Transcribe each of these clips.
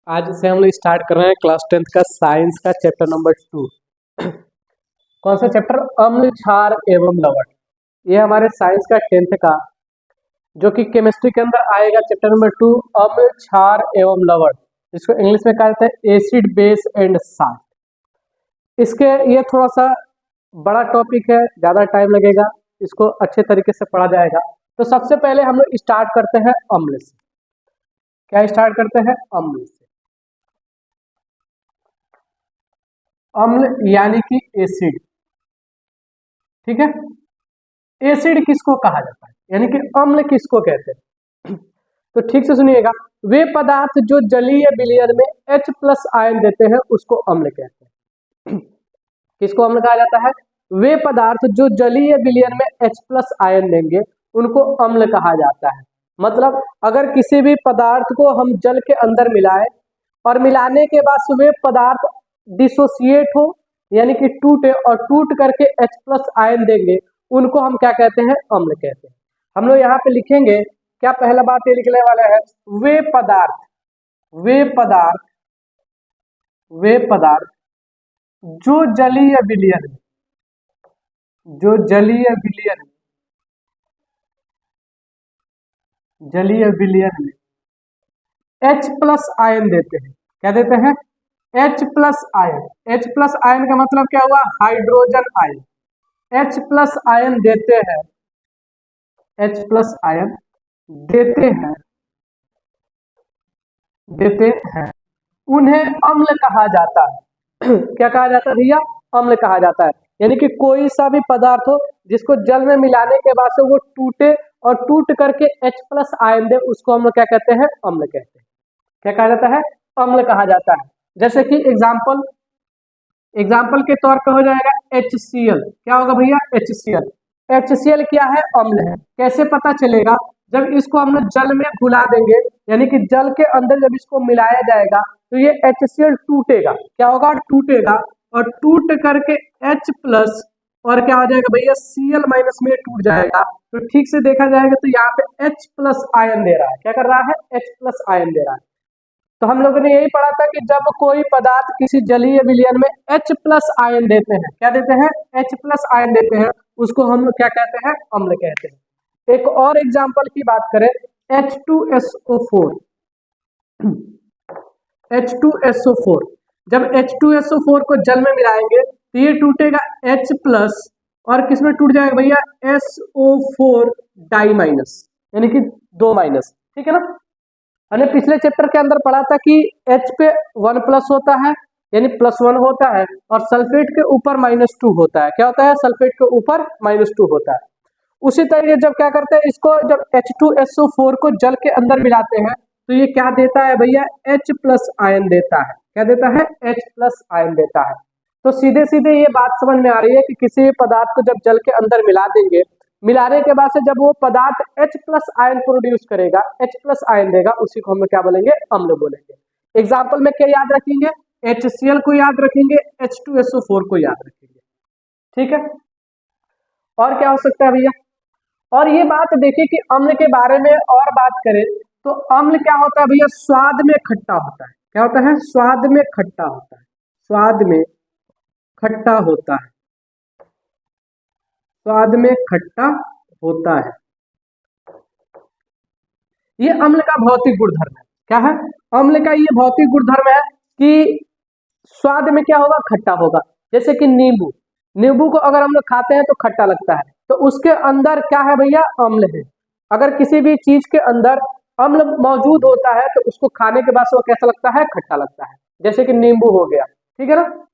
आज से हम लोग स्टार्ट कर रहे हैं क्लास 10th का साइंस का चैप्टर नंबर 2। कौन सा चैप्टर? अम्ल, क्षार एवं लवण। ये हमारे साइंस का 10th का जो कि केमिस्ट्री के अंदर आएगा चैप्टर नंबर 2, अम्ल, क्षार एवं लवण। इसको इंग्लिश में कहते हैं एसिड, बेस एंड साल्ट। इसके ये थोड़ा सा बड़ा टॉपिक है, ज़्यादा टाइम लगेगा, इसको अच्छे तरीके से पढ़ा जाएगा। तो सबसे पहले हम लोग स्टार्ट करते हैं अम्ल से। क्या स्टार्ट करते हैं? अम्ल से। अम्ल यानी कि एसिड, ठीक है। एसिड किसको कहा जाता है, यानी कि अम्ल किसको कहते हैं? तो ठीक से सुनिएगा, वे पदार्थ जो जलीय विलयन में H+ आयन देते हैं उसको अम्ल कहते हैं। किसको अम्ल कहा जाता है? वे पदार्थ जो जलीय विलयन में H+ आयन देंगे उनको अम्ल कहा जाता है। मतलब अगर किसी भी पदार्थ को हम जल के अंदर मिलाएं और मिलाने के बाद वे पदार्थ डिसोसिएट हो यानी कि टूटे और टूट करके H+ आयन देंगे उनको हम क्या कहते हैं? अम्ल कहते हैं। हम लोग यहाँ पे लिखेंगे क्या, पहला बात ये लिखने वाले हैं, वे पदार्थ जो जलीय विलयन में H+ आयन देते हैं। क्या देते हैं? H+ ion. H+ आयन का मतलब क्या हुआ? Hydrogen ion. H+ आयन देते हैं, H+ आयन देते हैं उन्हें अम्ल कहा जाता है। क्या कहा जाता है भैया? अम्ल कहा जाता है। यानी कि कोई सा भी पदार्थ हो जिसको जल में मिलाने के बाद से वो टूटे और टूट करके H+ आयन दे उसको हम लोग क्या कहते हैं? अम्ल कहते हैं। क्या कहा जाता है? अम्ल कहा जाता है। जैसे कि एग्जाम्पल के तौर पे हो जाएगा HCl। क्या होगा भैया? HCl क्या है? अम्ल है। कैसे पता चलेगा? जब इसको हम लोग जल में घुला देंगे यानी कि जल के अंदर जब इसको मिलाया जाएगा तो ये HCl टूटेगा। क्या होगा? टूटेगा और टूट करके H+ और क्या हो जाएगा भैया? Cl- में टूट जाएगा। तो ठीक से देखा जाएगा तो यहाँ पे H+ आयन दे रहा है। क्या कर रहा है? H+ आयन दे रहा है। तो हम लोगों ने यही पढ़ा था कि जब कोई पदार्थ किसी जलीय विलयन में H+ आयन देते हैं, क्या देते हैं? H+ आयन देते हैं, उसको हम लोग क्या कहते हैं? अम्ल कहते हैं। एक और एग्जांपल की बात करें, H2SO4। H2SO4 जब H2SO4 को जल में मिलाएंगे तो ये टूटेगा H+ और किसमें टूट जाएगा भैया? SO4 डाई- यानी कि 2-, ठीक है ना। हमने पिछले चैप्टर के अंदर पढ़ा था कि H पे 1+ होता है यानी +1 होता है और सल्फेट के ऊपर -2 होता है। क्या होता है? सल्फेट के ऊपर -2 होता है। उसी तरीके जब क्या करते हैं, इसको जब H2SO4 को जल के अंदर मिलाते हैं तो ये क्या देता है भैया? H+ आयन देता है। क्या देता है? H+ आयन देता है। तो सीधे सीधे ये बात समझ में आ रही है कि किसी भी पदार्थ को जब जल के अंदर मिला देंगे, मिलाने के बाद से जब वो पदार्थ H+ आयन प्रोड्यूस करेगा, H+ आयन देगा, उसी को हम क्या बोलेंगे? अम्ल बोलेंगे। एग्जाम्पल में क्या याद रखेंगे? HCl को याद रखेंगे, H2SO4 को याद रखेंगे, ठीक है। और क्या हो सकता है भैया? और ये बात देखिए कि अम्ल के बारे में और बात करें तो अम्ल क्या होता है भैया? स्वाद में खट्टा होता है। क्या होता है? स्वाद में खट्टा होता है। स्वाद में खट्टा होता है। स्वाद में खट्टा होता है। ये अम्ल का भौतिक गुणधर्म है। क्या है? अम्ल का ये भौतिक गुणधर्म है कि स्वाद में क्या होगा? खट्टा होगा। जैसे कि नींबू को अगर हम लोग खाते हैं तो खट्टा लगता है, तो उसके अंदर क्या है भैया? अम्ल है। अगर किसी भी चीज के अंदर अम्ल मौजूद होता है तो उसको खाने के बाद से वो कैसा लगता है? खट्टा लगता है। जैसे कि नींबू हो गया, ठीक है ना,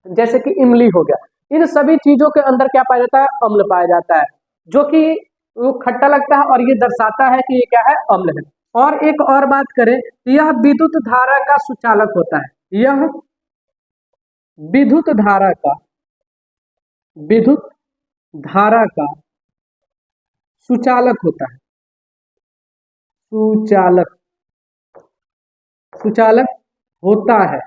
जैसे कि इमली हो गया, इन सभी चीजों के अंदर क्या पाया जाता है? अम्ल पाया जाता है, जो कि वो खट्टा लगता है और ये दर्शाता है कि ये क्या है? अम्ल है। और एक और बात करें तो यह विद्युत धारा का सुचालक होता है। यह विद्युत धारा का सुचालक होता है। सुचालक होता है,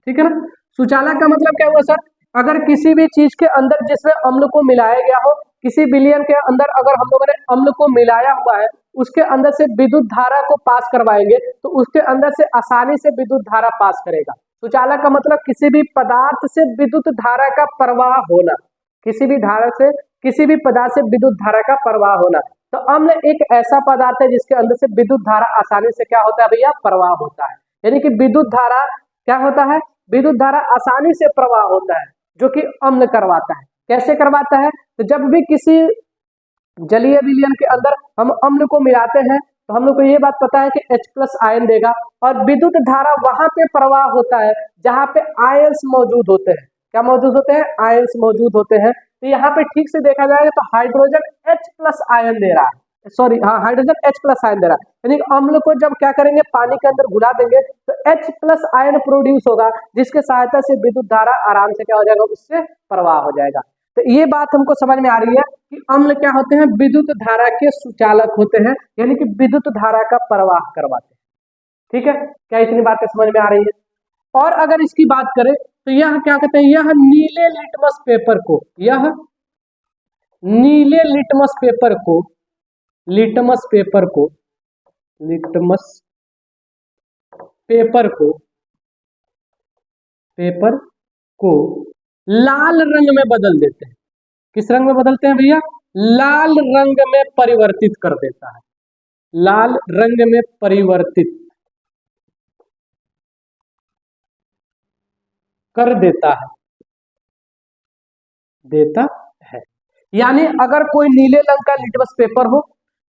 ठीक है ना। सुचालक का मतलब क्या हुआ सर? अगर किसी भी चीज के अंदर जिसमें अम्ल को मिलाया गया हो, किसी विलयन के अंदर अगर हम लोगों ने अम्ल को मिलाया हुआ है उसके अंदर से विद्युत धारा को पास करवाएंगे तो उसके अंदर से आसानी से विद्युत धारा पास करेगा। सुचालक का मतलब किसी भी पदार्थ से विद्युत धारा का प्रवाह होना, किसी भी धारा से, किसी भी पदार्थ से विद्युत धारा का प्रवाह होना। तो अम्ल एक ऐसा पदार्थ है जिसके अंदर से विद्युत धारा आसानी से क्या होता है भैया, प्रवाह होता है। यानी कि विद्युत धारा क्या होता है, विद्युत धारा आसानी से प्रवाह होता है, जो कि अम्ल करवाता है। कैसे करवाता है, तो जब भी किसी जलीय विलयन के अंदर हम अम्ल को मिलाते हैं तो हम लोग को ये बात पता है कि H+ आयन देगा, और विद्युत धारा वहां पे प्रवाह होता है जहां पे आयंस मौजूद होते हैं। क्या मौजूद होते हैं, आयंस मौजूद होते हैं। तो यहाँ पे ठीक से देखा जाएगा तो हाइड्रोजन H+ आयन दे रहा है, सॉरी हाँ, हाइड्रोजन H+ आयन दे रहा है। यानी अम्ल को जब क्या करेंगे, पानी के अंदर घुला देंगे तो H+ आयन प्रोड्यूस होगा, जिसके सहायता से विद्युत धारा आराम से क्या हो जाएगा, उससे प्रवाह हो जाएगा। तो ये बात हमको समझ में आ रही है कि अम्ल क्या होते हैं, विद्युत धारा के सुचालक होते हैं, यानी कि विद्युत धारा का प्रवाह करवाते हैं। ठीक है, क्या इतनी बातें समझ में आ रही है। और अगर इसकी बात करें तो यह क्या कहते हैं, यह नीले लिटमस पेपर को, यह नीले लिटमस पेपर को, लिटमस पेपर को, लिटमस पेपर को, पेपर को लाल रंग में बदल देते हैं। किस रंग में बदलते हैं भैया, लाल रंग में परिवर्तित कर देता है, लाल रंग में परिवर्तित कर देता है। यानी अगर कोई नीले रंग का लिटमस पेपर हो,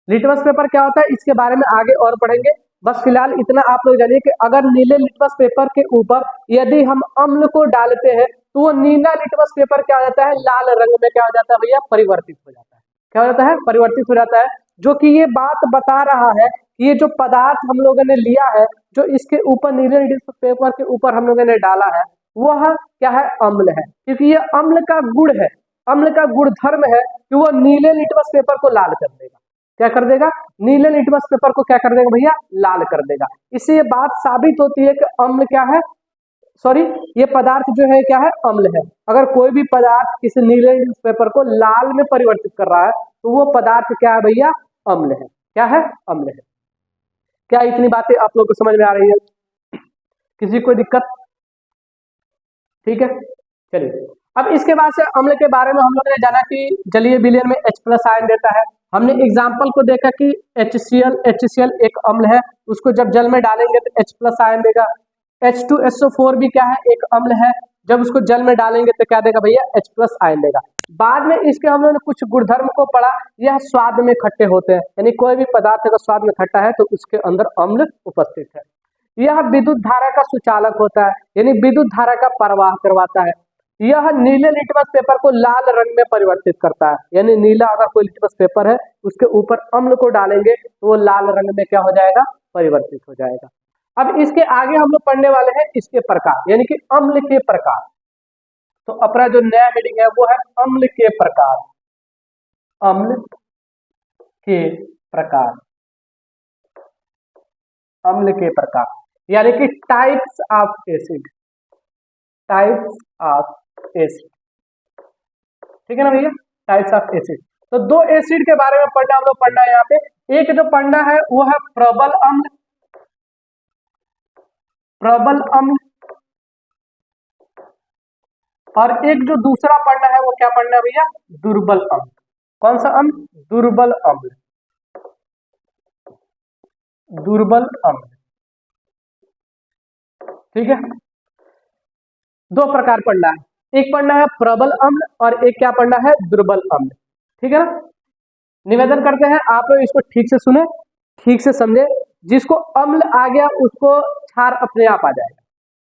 लिटमस पेपर क्या होता है इसके बारे में आगे और पढ़ेंगे, बस फिलहाल इतना आप लोग जानिए कि अगर नीले लिटमस पेपर के ऊपर यदि हम अम्ल को डालते हैं तो वो नीला लिटमस पेपर क्या हो जाता है, लाल रंग में क्या हो जाता है भैया, परिवर्तित हो जाता है। क्या हो जाता है, परिवर्तित हो जाता है। जो कि ये बात बता रहा है कि ये जो पदार्थ हम लोगों ने लिया है, जो इसके ऊपर नीले लिटमस पेपर के ऊपर हम लोगों ने डाला है, वह क्या है, अम्ल है। क्योंकि ये अम्ल का गुण है, अम्ल का गुणधर्म है कि वो नीले लिटमस पेपर को लाल कर देगा। क्या कर देगा, नीले लिटमस पेपर को क्या कर देगा भैया, लाल कर देगा। इससे ये बात साबित होती है कि अम्ल क्या है, सॉरी ये पदार्थ जो है क्या है, अम्ल है। अगर कोई भी पदार्थ किसी नीले लिटमस पेपर को लाल में परिवर्तित कर रहा है तो वो पदार्थ क्या है भैया, अम्ल है। क्या है, अम्ल है। क्या इतनी बातें आप लोग को समझ में आ रही है, किसी को दिक्कत, ठीक है। चलिए अब इसके बाद से अम्ल के बारे में हम लोगों ने जाना कि जलीय विलयन में H+ आयन देता है। हमने एग्जाम्पल को देखा कि HCl एक अम्ल है, उसको जब जल में डालेंगे तो H+ आयन देगा। H2SO4 भी क्या है, एक अम्ल है, जब उसको जल में डालेंगे तो क्या देगा भैया, H+ आयन देगा। बाद में इसके हम लोगों ने कुछ गुणधर्म को पढ़ा, यह स्वाद में खट्टे होते हैं, यानी कोई भी पदार्थ अगर स्वाद में खट्टा है तो उसके अंदर अम्ल उपस्थित है। यह विद्युत धारा का सुचालक होता है, यानी विद्युत धारा का प्रवाह करवाता है। यह नीले लिटमस पेपर को लाल रंग में परिवर्तित करता है, यानी नीला अगर कोई लिटमस पेपर है उसके ऊपर अम्ल को डालेंगे तो वो लाल रंग में क्या हो जाएगा, परिवर्तित हो जाएगा। अब इसके आगे हम लोग पढ़ने वाले हैं इसके प्रकार, यानी कि अम्ल के प्रकार। तो अपना जो नया हेडिंग है वो है अम्ल के प्रकार, अम्ल के प्रकार, अम्ल के प्रकार, यानी कि types of acid, types of acid, ठीक है ना भैया, टाइप्स ऑफ एसिड। तो दो एसिड के बारे में पढ़ना हम लोग, पढ़ना है यहाँ पे। एक जो पढ़ना है वो है प्रबल अम्ल, प्रबल अम्ल, और एक जो दूसरा पढ़ना है वो क्या पढ़ना है भैया, दुर्बल अम्ल। कौन सा अम्ल, दुर्बल अम्ल, दुर्बल अम्ल, ठीक है। दो प्रकार पढ़ना है, एक पढ़ना है प्रबल अम्ल और एक क्या पढ़ना है, दुर्बल अम्ल, ठीक है ना। निवेदन करते हैं आप लोग इसको ठीक से सुने, ठीक से समझे। जिसको अम्ल आ गया उसको क्षार अपने आप आ जाएगा,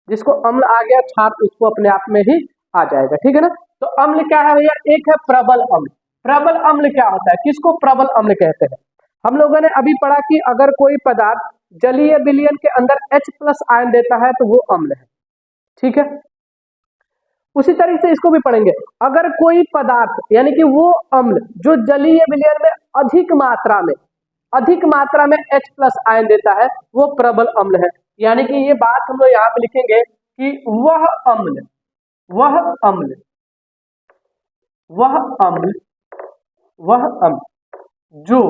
जिसको अम्ल आ गया क्षार उसको अपने आप में ही आ जाएगा, ठीक है ना। तो अम्ल क्या है भैया, एक है प्रबल अम्ल। प्रबल अम्ल क्या होता है, किसको प्रबल अम्ल कहते हैं। हम लोगों ने अभी पढ़ा कि अगर कोई पदार्थ जलीय विलयन के अंदर H+ आयन देता है तो वो अम्ल है, ठीक है। उसी तरीके से इसको भी पढ़ेंगे, अगर कोई पदार्थ यानी कि वो अम्ल जो जलीय विलयन में अधिक मात्रा में H+ आयन देता है वो प्रबल अम्ल है। यानी कि ये बात हम लोग यहाँ पे लिखेंगे कि वह अम्ल, वह अम्ल, वह अम्ल, वह अम्ल जो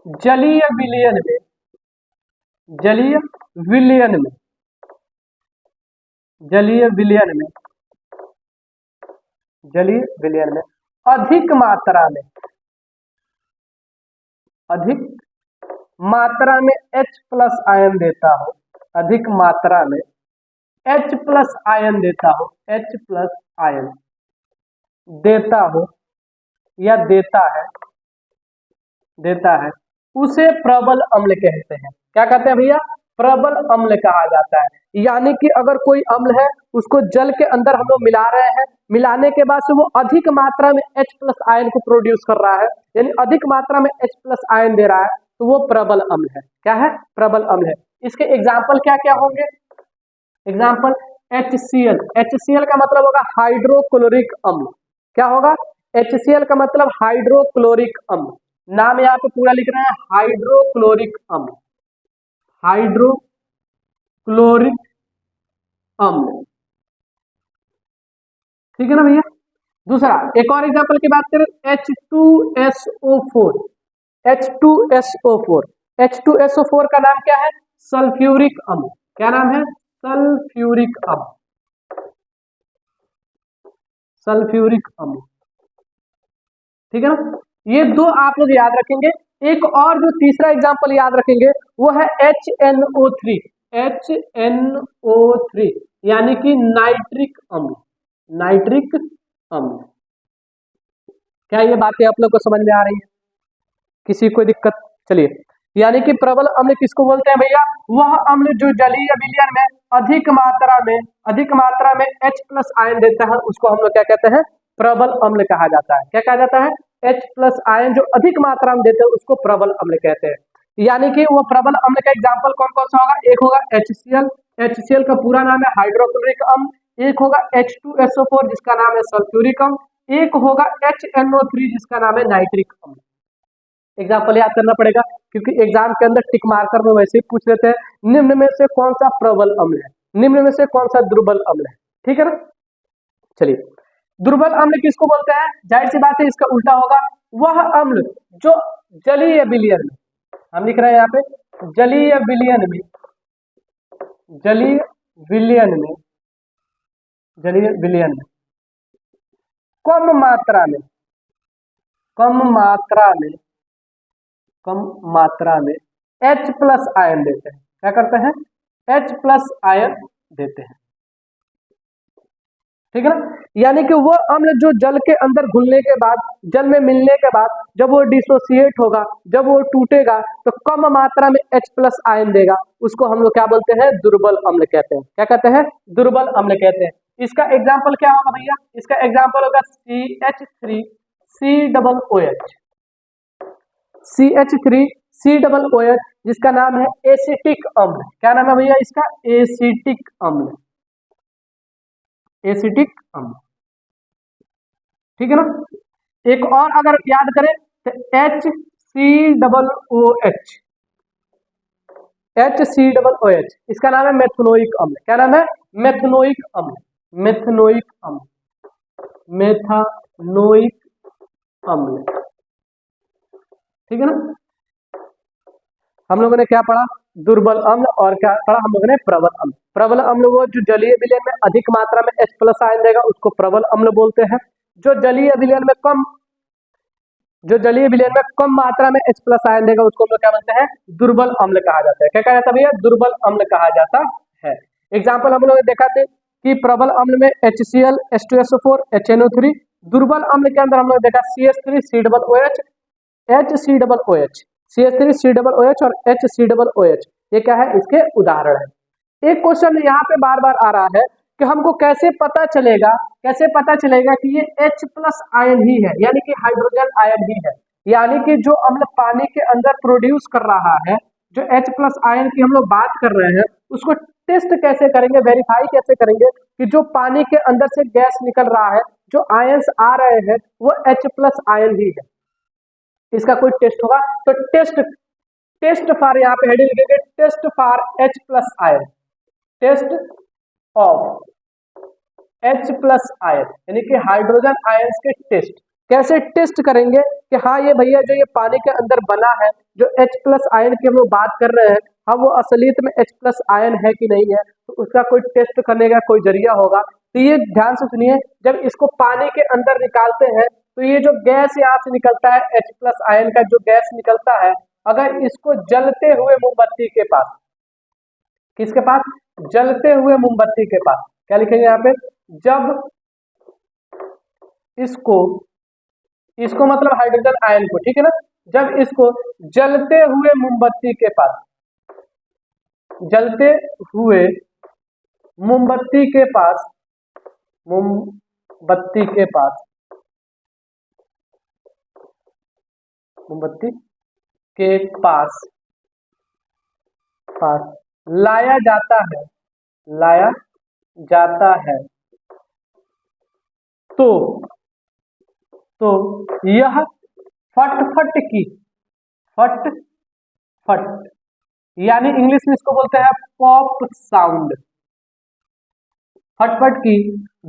जलीय विलयन में, जलीय विलयन में, जलीय विलयन में, जलीय विलयन में अधिक मात्रा में, अधिक मात्रा में H प्लस आयन देता हो, अधिक मात्रा में H प्लस आयन देता हो, H प्लस आयन देता हो या देता है, उसे प्रबल अम्ल कहते हैं। क्या कहते हैं भैया? प्रबल अम्ल कहा जाता है। यानी कि अगर कोई अम्ल है, उसको जल के अंदर हम लोग मिला रहे हैं, मिलाने के बाद से वो अधिक मात्रा में H प्लस आयन को प्रोड्यूस कर रहा है, यानी अधिक मात्रा में H प्लस आयन दे रहा है, तो वो प्रबल अम्ल है। क्या है? प्रबल अम्ल है। इसके एग्जाम्पल क्या क्या होंगे? एग्जाम्पल HCl, HCl का मतलब होगा हाइड्रोक्लोरिक अम्ल। क्या होगा? HCl का मतलब हाइड्रोक्लोरिक अम्ल। नाम यहाँ पे पूरा लिख रहे हैं, हाइड्रोक्लोरिक अम्ल, हाइड्रोक्लोरिक अम्ल। ठीक है ना भैया? दूसरा एक और एग्जांपल की बात करें, H2SO4, H2SO4, H2SO4 का नाम क्या है? सल्फ्यूरिक अम्ल। क्या नाम है? सल्फ्यूरिक अम्ल, सल्फ्यूरिक अम्ल। ठीक है ना? ये दो आप लोग याद रखेंगे। एक और जो तीसरा एग्जांपल याद रखेंगे वो है HNO3, HNO3 यानी कि नाइट्रिक अम्ल, नाइट्रिक अम्ल। क्या ये बातें आप लोग को समझ में आ रही है? किसी को दिक्कत? चलिए, यानी कि प्रबल अम्ल किसको बोलते हैं भैया? वह अम्ल जो जलीय विलयन में अधिक मात्रा में H प्लस आयन देता है, उसको हम लोग क्या कहते हैं? प्रबल अम्ल कहा जाता है। क्या कहा जाता है? H प्लस आयन जो अधिक मात्रा में देते हैं उसको प्रबल अम्ल कहते हैं। यानी कि वो प्रबल अम्ल का एग्जाम्पल कौन कौन सा होगा? एक होगा HCl, HCl का पूरा नाम है हाइड्रोक्लोरिक अम्ल। एक होगा H2SO4 जिसका नाम है सल्फ्यूरिक अम्ल। एक होगा HNO3 जिसका नाम है नाइट्रिक अम्ल। एग्जाम्पल याद करना पड़ेगा क्योंकि एग्जाम के अंदर टिक मार्कर में वैसे ही पूछ लेते हैं, निम्न में से कौन सा प्रबल अम्ल है, निम्न में से कौन सा दुर्बल अम्ल है। ठीक है ना? चलिए, दुर्बल अम्ल किसको बोलते हैं? जाहिर सी बात है इसका उल्टा होगा, वह अम्ल जो जलीय विलयन में, हम लिख रहे हैं यहाँ पे जलीय विलयन में, जलीय विलयन में, जलीय विलयन में कम मात्रा में, कम मात्रा में, कम मात्रा में H प्लस आयन देते हैं। क्या करते हैं? H प्लस आयन देते हैं। ठीक है ना? यानी कि वो अम्ल जो जल के अंदर घुलने के बाद, जल में मिलने के बाद जब वो डिसोसिएट होगा, जब वो टूटेगा तो कम मात्रा में H प्लस आयन देगा, उसको हम लोग क्या बोलते हैं? दुर्बल अम्ल कहते हैं। क्या कहते हैं? दुर्बल अम्ल कहते हैं। इसका एग्जाम्पल क्या होगा भैया? इसका एग्जाम्पल होगा CH3COOH, CH3COOH जिसका नाम है एसिटिक अम्ल। क्या नाम है भैया इसका? एसिटिक अम्ल, एसिटिक अम्ल। ठीक है ना? एक और अगर याद करें तो HCOOH, HCOOH इसका नाम है मेथनोइक अम्ल। क्या नाम है? मेथनोइक अम्ल, मेथनोइक अम्ल, मेथनोइक अम्ल। ठीक है ना? हम लोगों ने क्या पढ़ा? दुर्बल अम्ल, और क्या पढ़ा हम लोगों ने? प्रबल अम्ल। प्रबल अम्ल वो जो जलीय विलयन में अधिक मात्रा में H प्लस आयन देगा उसको प्रबल अम्ल बोलते हैं। जो जलीय विलयन में कम, जो जलीय विलयन में कम मात्रा में H प्लस आयन देगा उसको हम लोग क्या बोलते हैं? दुर्बल अम्ल कहा जाता है। क्या कहा जाता है भैया? दुर्बल अम्ल कहा जाता है। एग्जाम्पल हम लोग ने देखा थे कि प्रबल अम्ल में HCl, H2SO4, HNO3। दुर्बल अम्ल के अंदर हम लोग देखा CH3COOH, HCOOH, CH3COOH और HCOOH। ये क्या है? इसके उदाहरण है। एक क्वेश्चन यहाँ पे बार बार आ रहा है कि हमको कैसे पता चलेगा, कैसे पता चलेगा कि ये H प्लस आयन ही है, यानी कि हाइड्रोजन आयन ही है। यानी कि जो अम्ल पानी के अंदर प्रोड्यूस कर रहा है, जो H प्लस आयन की हम लोग बात कर रहे हैं, उसको टेस्ट कैसे करेंगे, वेरीफाई कैसे करेंगे कि जो पानी के अंदर से गैस निकल रहा है, जो आयंस आ रहे हैं वो H प्लस आयन ही है। इसका कोई टेस्ट होगा तो टेस्ट फॉर, यहाँ पे हेडिंग लिखेंगे test for H plus ion, test of H plus ion, यानी कि हाइड्रोजन आयंस के टेस्ट। कैसे टेस्ट करेंगे कि हाँ ये भैया जो ये पानी के अंदर बना है, जो H+ आयन की हम लोग बात कर रहे हैं, हम वो असलियत में H+ आयन है कि नहीं है, तो उसका कोई टेस्ट करने का कोई जरिया होगा। तो ये ध्यान से सुनिए, जब इसको पानी के अंदर निकालते हैं तो ये जो गैस यहाँ से निकलता है, H+ आयन का जो गैस निकलता है, अगर इसको जलते हुए मोमबत्ती के पास, किसके पास, जलते हुए मोमबत्ती के पास, क्या लिखेंगे यहाँ पे, जब इसको मतलब हाइड्रोजन आयन को, ठीक है ना, जब इसको जलते हुए मोमबत्ती के पास, जलते हुए मोमबत्ती के पास, मोमबत्ती के पास, मोमबत्ती के पास लाया जाता है, लाया जाता है, तो यह फट यानी इंग्लिश में इसको बोलते हैं पॉप साउंड, फटफट की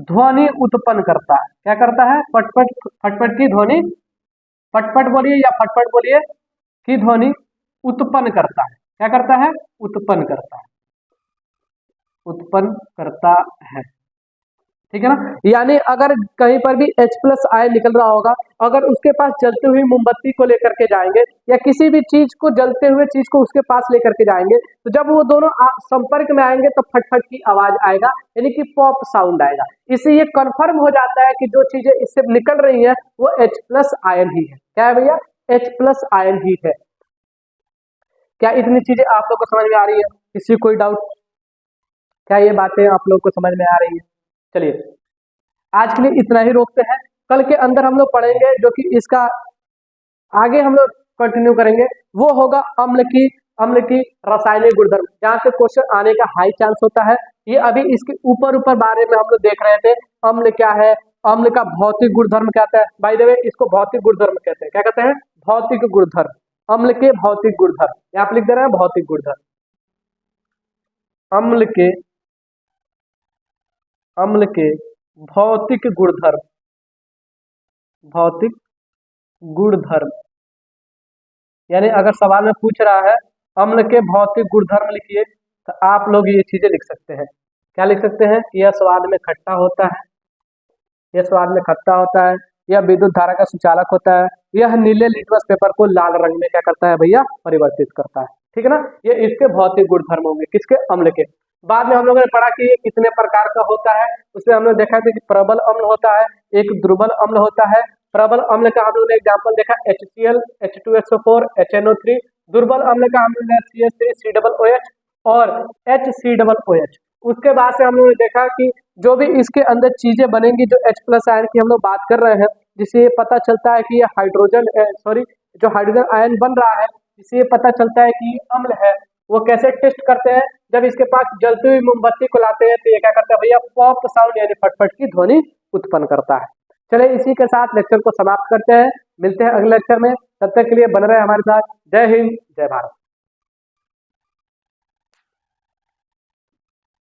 ध्वनि उत्पन्न करता है। क्या करता है, फटफट की ध्वनि, फटफट बोलिए या फटफट बोलिए, की ध्वनि उत्पन्न करता है। क्या करता है, उत्पन्न करता है, उत्पन्न करता है, ठीक है ना। यानी अगर कहीं पर भी H+ आयन निकल रहा होगा, अगर उसके पास जलते हुई मोमबत्ती को लेकर के जाएंगे या किसी भी चीज को, जलते हुए चीज को उसके पास लेकर के जाएंगे, तो जब वो दोनों संपर्क में आएंगे तो फटफट की आवाज आएगा, यानी कि पॉप साउंड आएगा। इससे ये कंफर्म हो जाता है कि जो चीजें इससे निकल रही है वो H+ आयन ही है। क्या है भैया, H+ आयन ही है। क्या इतनी चीजें आप लोग को समझ में आ रही है, किसी कोई डाउट, क्या ये बातें आप लोग को समझ में आ रही है? चलिए आज के लिए इतना ही रोकते हैं, कल के अंदर हम लोग पढ़ेंगे जो कि इसका आगे हम लोग कंटिन्यू करेंगे, वो होगा अम्ल की रासायनिक गुणधर्म, जहाँ से क्वेश्चन आने का हाई चांस होता है। ये अभी इसके ऊपर बारे में हम लोग देख रहे थे, अम्ल क्या है, अम्ल का भौतिक गुणधर्म क्या होता है। बाय द वे इसको भौतिक गुणधर्म कहते हैं। क्या कहते हैं, भौतिक गुणधर्म, अम्ल के भौतिक गुणधर्म, यहाँ पे लिख दे रहे हैं भौतिक गुणधर्म, अम्ल के भौतिक गुणधर्म, भौतिक गुणधर्म, यानी अगर सवाल में पूछ रहा है अम्ल के भौतिक गुणधर्म लिखिए, तो आप लोग ये चीजें लिख सकते हैं। क्या लिख सकते हैं, यह स्वाद में खट्टा होता है, यह स्वाद में खट्टा होता है, यह विद्युत धारा का सुचालक होता है, यह नीले लिटमस पेपर को लाल रंग में क्या करता है भैया, परिवर्तित करता है, ठीक है ना। ये इसके भौतिक गुणधर्म होंगे, किसके, अम्ल के। बाद में हम लोगों ने पढ़ा कि ये कितने प्रकार का होता है, उसमें हम लोग देखा था कि प्रबल अम्ल होता है, एक दुर्बल अम्ल होता है। प्रबल अम्ल का हम लोगों ने एग्जाम्पल देखा HCl, H2SO4, HNO3। दुर्बल अम्ल का हम लोग ने CH3COOH और HCOOH। उसके बाद से हम लोगों ने देखा कि जो भी इसके अंदर चीजें बनेंगी, जो H+ आयन की हम लोग बात कर रहे हैं, जिससे ये पता चलता है कि ये जो हाइड्रोजन आयन बन रहा है, जिससे ये पता चलता है कि अम्ल है, वो कैसे टेस्ट करते हैं, जब इसके पास जलती हुई मोमबत्ती को लाते हैं तो ये क्या करता है भैया, पॉप साउंड यानी फटफट की ध्वनि उत्पन्न करता है। चलिए इसी के साथ लेक्चर को समाप्त करते हैं, मिलते हैं अगले लेक्चर में, तब तक के लिए बन रहे हमारे साथ। जय हिंद, जय भारत।